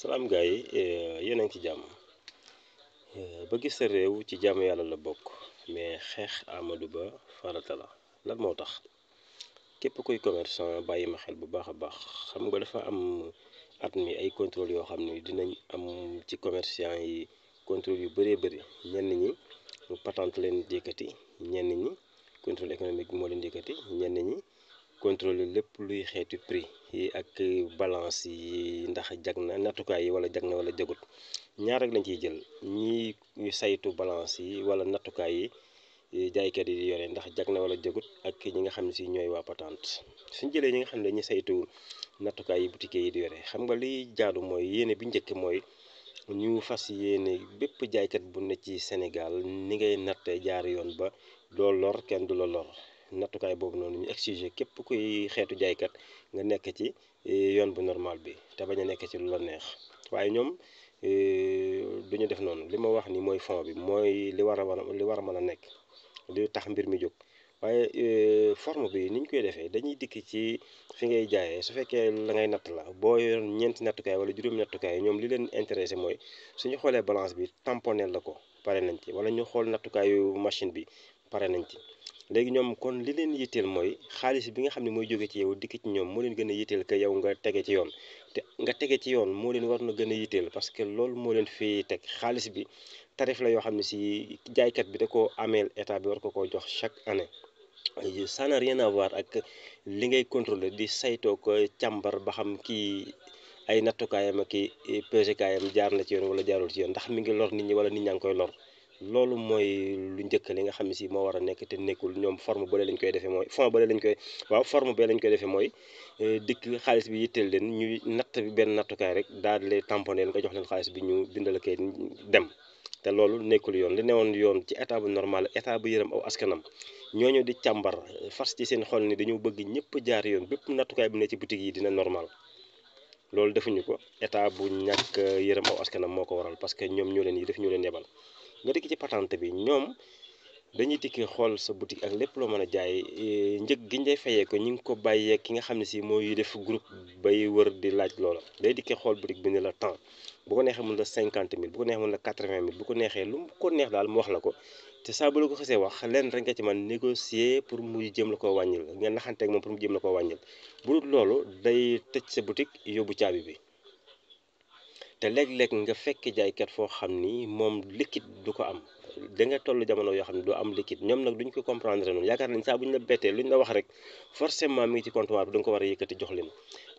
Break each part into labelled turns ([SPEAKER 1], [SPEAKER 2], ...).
[SPEAKER 1] salaam gars yi yéen a ngi ci jàmm bëgg sa réew ci jàmm yàlla la bokk mais xeex Amadou Ba farata la lan moo tax képp kuy commerçant bàyyi ma xel bu baax a baax xam nga dafa am at mi ay contrôle yoo xam ni dinañ am ci commerçant yi contrôle yu bëree bëri ñenn ñi patente leen yëkkati ñenn ñi contrôle économique bi moo leen yëkkati ñenn ñi contrôle lépp luy xeetu prix yi ak balance yi ndax jag na nattukaay yi wala jag na wala jagut ñaar rek lañ ciy jël ñi saytu balance yi wala nattukaay yi jaaykat yi di yore ndax jag na wala jagut ak ñi nga xam ne si ñooy waa patente suñ jëlee ñi nga xam ne dañuy saytu nattukaay yi boutique yi di yore xam nga liy jaadu mooy yéene bi njëkk mooy ñu fas yéene bépp jaaykat bu ne ci Sénégal ni ngay natte jaar yoon ba doo lor kenn du la lor nattukaay boobu noonu ñu exiger képp kuy xeetu jaaykat nga nekk ci yoon bu normal bi te bañ a nekk ci lu la neex waaye ñoom duñu def noonu li ma wax ni mooy fond bi mooy li war a mën a nekk li tax mbir mi jóg waaye forme bi ni ñu koy defee dañuy dikk ci fi ngay jaayee su fekkee la ngay natt la boo yor ñeenti nattukaay wala juróomi nattukaay ñoom li leen intéressé mooy suñu xoolee balance bi tamponel la ko pare nañ ci wala ñu xool nattukaayu machine bi pare nañ ci léegi ñoom kon li leen yitteel mooy xaalis bi nga xam ne mooy jóge ci yow dikk ci ñoom moo leen gën a yitteel que yow nga tege ci yoon te nga tege ci yoon moo leen war na gën a yitteel parce que loolu moo leen fi teg xaalis bi tarif la yoo xam ne si jaaykat bi da koo ameel état bi war ko koo jox chaque année ça n'a rien à voir ak li ngay contrôler di saytoo ko càmbar ba xam kii ay nattukaayam ak i pesekaayam jaar na ci yoon wala jaarul ci yoon ndax mi ngi lor nit ñi wala nit ñaa ngi koy lor loolu mooy lu njëkk li nga xam ne si moo war a nekk te nekkul ñoom forme bële lañ koy defee mooy fond bële lañ koy waaw forme bële lañ koy defee mooy dikk xaalis bi yitteel leen ñuy natt bi benn nattukaay rek daal di leen tamponné nga jox leen xaalis bi ñu bindal kay dem te loolu nekkul yoon li newoon yoon ci état bu normal état bu yërëm aw askanam ñooñu di càmbar fas ci seen xol ni dañoo bëgg ñëpp jaar yoon bépp nattukaay bu ne ci boutique yi dina normal loolu defuñu ko état bu ñàkk yërëm aw askanam moo ko waral parce que ñoom ñoo leen yi def ñu leen yebal nga dikk ci patente bi ñoom dañuy dikki xool sa boutique ak lépp loo mën a jaay njëg gi ngay fayee ko ñu ngi ko bàyyee ki nga xam ne si mooy def groupe bay wër di laaj loola day dikkee xool boutique bi ni la temps bu ko neexee mën la 50 000 bu ko neexee mën la 80 000 bu ko neexee lu mu ko neex daal mu wax la ko te saa bu la ko xasee wax leen rek nga ci man négocier pour muy jëm la ko wàññil nga naxanteeg moom pour mu jëm la ko wàññil bu dul loolu day tëj sa boutique yóbbu caabi bi te léeg-léeg nga fekk jaaykat foo xam ni moom liquide du ko am da nga toll jamono yoo xam ne doo am liquide ñoom nag duñ ko comprendre noonu yaakaar nañ saa bu ñu la bettee lu ñu la wax rek forcément mi ngi ci comptoir bi da nga ko war a yëkkati jox leen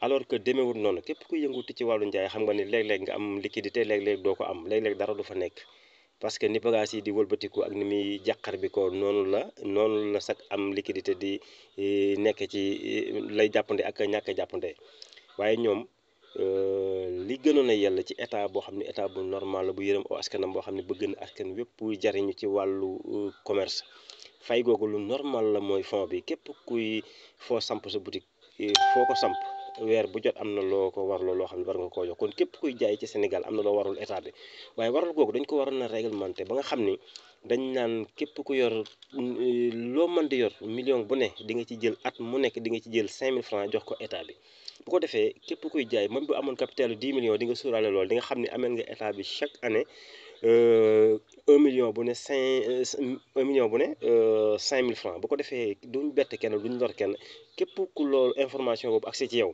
[SPEAKER 1] alors que demeewul noonu képp ku yënguti ci wàllu njaay xam nga ni léeg-léeg nga am liquidité léeg-léeg doo ko am léeg-léeg dara du fa nekk parce que ni bagage yi di wëlbatiku ak ni muy jàqar bi ko noonu la sax am liquidité di nekk ci lay jàppande ak ñàkk a jàppande waaye ñoom li gënoon a yella ci état boo xam ne état bu normal la bu yërëm aw askanam boo xam ne bëgg na askan wépp jariñu ci wàllu commerce fay googu lu normal la mooy fond bi képp kuy foo samp sa boutique foo ko samp weer bu jot am na loo ko warloo loo xam ne war nga koo jox kon képp kuy jaay ci Sénégal am na loo warul état bi waaye waral googu dañ ko waroon a réglementé ba nga xam ni dañ naan képp ku yor loo mën di yor million bu ne di nga ci jël at mu nekk di nga ci jël 5000 francs jox ko état bi bu ko defee képp kuy jaay même bu amoon capital 10 millions di nga sóoraale loolu di nga xam ne ameel nga état bi chaque année 1 million bu ne 1 million bu ne 5000 francs bu ko defee duñ bett kenn duñ lor kenn képp ku loolu information boobu accès ci yow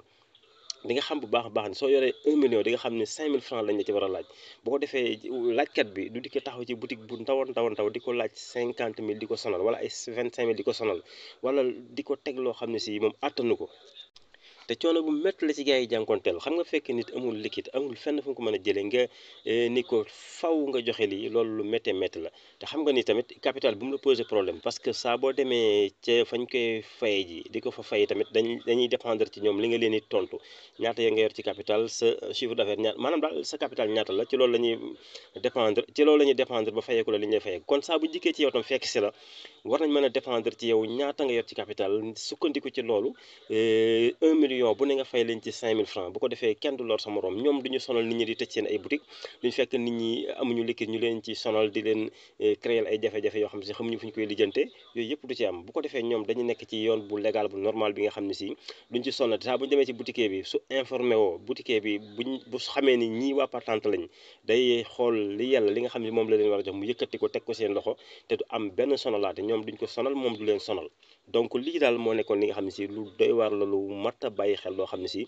[SPEAKER 1] di nga xam bu baax a baax ne soo yoree 1 million di nga xam ne 5000 francs lañ la ci war a laaj bu ko defee laajkat bi du dikkee taxaw ci boutique bu ndaw di ko laaj 50 000 di ko sonal wala ay 25 000 di ko sonal wala di ko teg loo xam ne si moom attanu ko te coono bu métti la ci gars yi jànkonteel xam nga fekk nit amul liquide amul fenn fu nga ko mën a jëlee nga ni ko faw nga joxe lii loolu lu méttee métti la te xam nga ni tamit capital bu mu la posé problème parce que saa boo demee ca fañ koy faye ji di ko fa fay tamit dañuy dépendre ci ñoom li nga leen di tontu ñaata ya nga yor ci capital sa chiffre d'affaires ñaata maanaam daal sa capital ñaata la ci loolu la ñuy dépendre ba fayeeku la li ñu lay fayee kon saa bu jikkee ci yow tam fekk si la war nañ mën a dépendre ci yow ñaata nga yor ci capital sukkandiku ci loolu 1 million million bu ne nga fay leen ci 5000 francs bu ko defee kenn du lor sa morom ñoom duñu sonal nit ñi di tëj seen ay boutique duñu fekk nit ñi amuñu liquide ñu leen ci sonal di leen créer ay jafe-jafe yoo xam ne si xamuñu fu ñu koy lijjante yooyu yëpp du ci am bu ko defee ñoom dañu nekk ci yoon bu légal bu normal bi nga xam ne si duñ ci sonal saa bu ñu demee ci boutique bi su informé woo boutique bi bu xamee ni ñii waa patente lañ day xool li yàlla li nga xam ne moom la leen war a jox mu yëkkati ko teg ko seen loxo te du am benn sonalaate ñoom duñ ko sonal moom du leen sonal donc lii daal moo nekkoon li nga xam ne si lu doy waar la lu mat a bàyyi xel loo xam ne si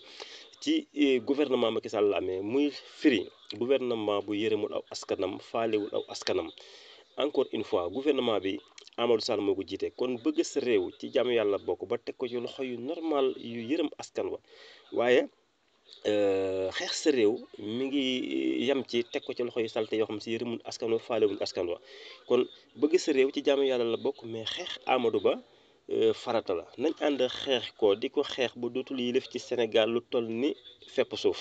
[SPEAKER 1] ci gouvernement Macky Sall la amee muy firi gouvernement bu yërëmul aw askanam faalewul aw askanam encore une fois gouvernement bi Amadou Sall moo ko jiite kon bëgg sa réew ci jàmm yàlla bokk ba teg ko ci loxo yu normal yu yërëm askan wa waaye xeex sa réew mi ngi yem ci teg ko ci loxo yu salte yoo xam si yërëmul askan wa faalewul askan wa kon bëgg sa réew ci jàmm yàlla la bokk mais xeex Amadou Ba farata la nañ ànd xeex ko di ko xeex ba dootul yilif ci Sénégal lu toll ni fepp suuf